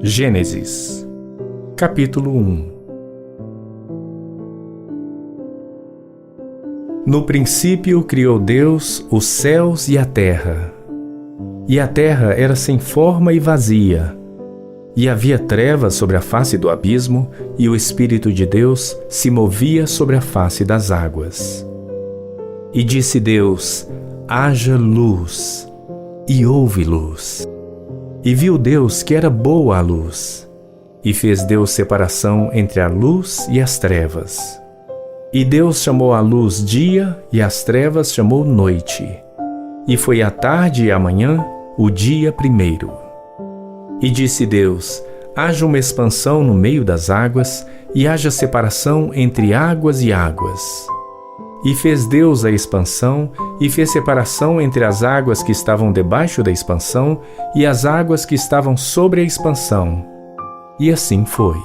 Gênesis, capítulo 1. No princípio criou Deus os céus e a terra. E a terra era sem forma e vazia, e havia trevas sobre a face do abismo, e o Espírito de Deus se movia sobre a face das águas. E disse Deus: haja luz, e houve luz. E viu Deus que era boa a luz, e fez Deus separação entre a luz e as trevas. E Deus chamou a luz dia, e as trevas chamou noite. E foi a tarde e a manhã o dia primeiro. E disse Deus: haja uma expansão no meio das águas, e haja separação entre águas e águas. E fez Deus a expansão, e fez separação entre as águas que estavam debaixo da expansão e as águas que estavam sobre a expansão. E assim foi.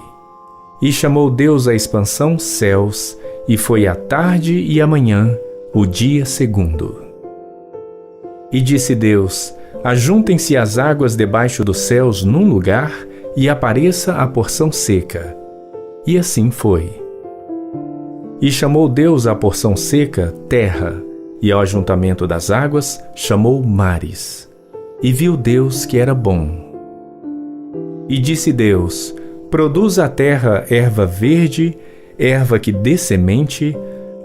E chamou Deus a expansão céus, e foi a tarde e a manhã, o dia segundo. E disse Deus: ajuntem-se as águas debaixo dos céus num lugar, e apareça a porção seca. E assim foi. E chamou Deus a porção seca terra, e ao ajuntamento das águas chamou mares. E viu Deus que era bom. E disse Deus: produza a terra erva verde, erva que dê semente,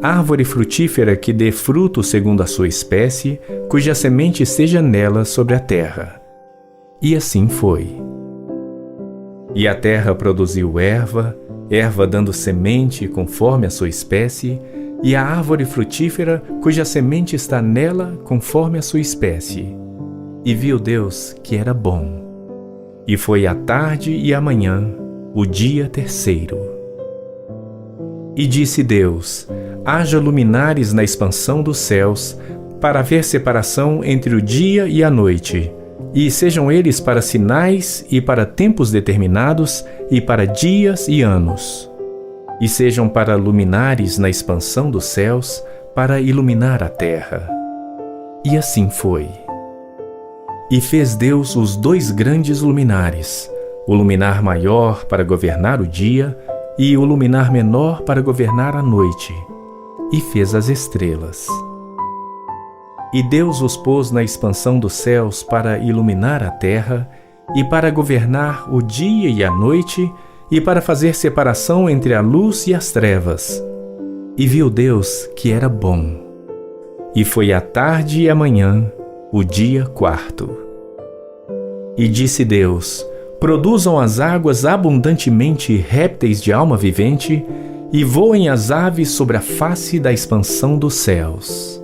árvore frutífera que dê fruto segundo a sua espécie, cuja semente seja nela sobre a terra. E assim foi. E a terra produziu erva dando semente conforme a sua espécie, e a árvore frutífera cuja semente está nela conforme a sua espécie. E viu Deus que era bom. E foi a tarde e a manhã, o dia terceiro. E disse Deus: haja luminares na expansão dos céus, para haver separação entre o dia e a noite, e sejam eles para sinais e para tempos determinados, e para dias e anos. E sejam para luminares na expansão dos céus, para iluminar a terra. E assim foi. E fez Deus os dois grandes luminares, o luminar maior para governar o dia, e o luminar menor para governar a noite. E fez as estrelas. E Deus os pôs na expansão dos céus para iluminar a terra, e para governar o dia e a noite, e para fazer separação entre a luz e as trevas. E viu Deus que era bom. E foi a tarde e a manhã, o dia quarto. E disse Deus: produzam as águas abundantemente répteis de alma vivente, e voem as aves sobre a face da expansão dos céus.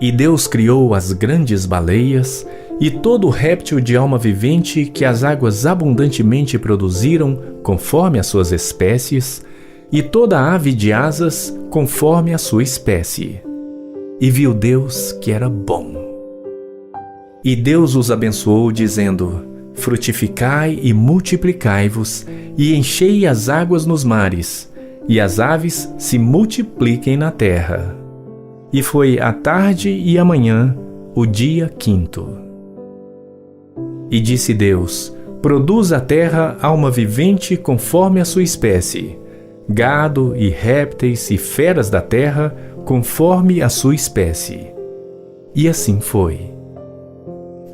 E Deus criou as grandes baleias, e todo réptil de alma vivente que as águas abundantemente produziram, conforme as suas espécies, e toda ave de asas, conforme a sua espécie. E viu Deus que era bom. E Deus os abençoou, dizendo: frutificai e multiplicai-vos, e enchei as águas nos mares, e as aves se multipliquem na terra. E foi a tarde e a manhã, o dia quinto. E disse Deus: produz a terra alma vivente conforme a sua espécie, gado e répteis e feras da terra conforme a sua espécie. E assim foi.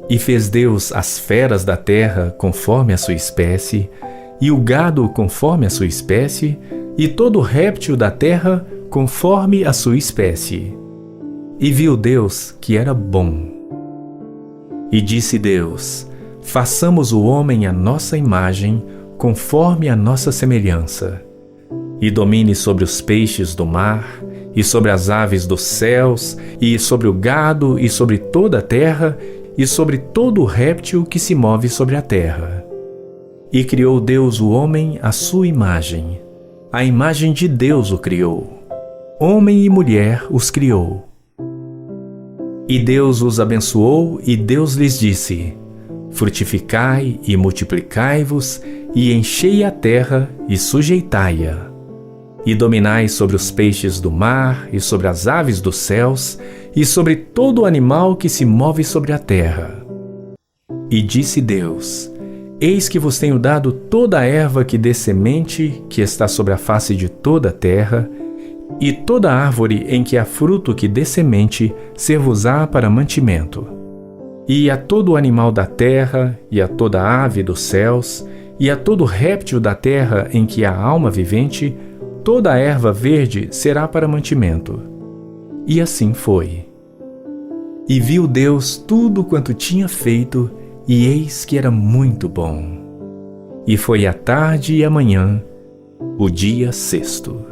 E fez Deus as feras da terra conforme a sua espécie, e o gado conforme a sua espécie, e todo réptil da terra conforme a sua espécie. E viu Deus que era bom. E disse Deus: façamos o homem à nossa imagem, conforme a nossa semelhança, e domine sobre os peixes do mar, e sobre as aves dos céus, e sobre o gado, e sobre toda a terra, e sobre todo o réptil que se move sobre a terra. E criou Deus o homem à sua imagem. A imagem de Deus o criou. Homem e mulher os criou. E Deus os abençoou, e Deus lhes disse: frutificai e multiplicai-vos, e enchei a terra e sujeitai-a. E dominai sobre os peixes do mar, e sobre as aves dos céus, e sobre todo o animal que se move sobre a terra. E disse Deus: Eis que vos tenho dado toda a erva que dê semente, que está sobre a face de toda a terra, e toda árvore em que há fruto que dê semente, ser-vos-á para mantimento. E a todo animal da terra, e a toda ave dos céus, e a todo réptil da terra em que há alma vivente, toda a erva verde será para mantimento. E assim foi. E viu Deus tudo quanto tinha feito, e eis que era muito bom. E foi a tarde e a manhã, o dia sexto.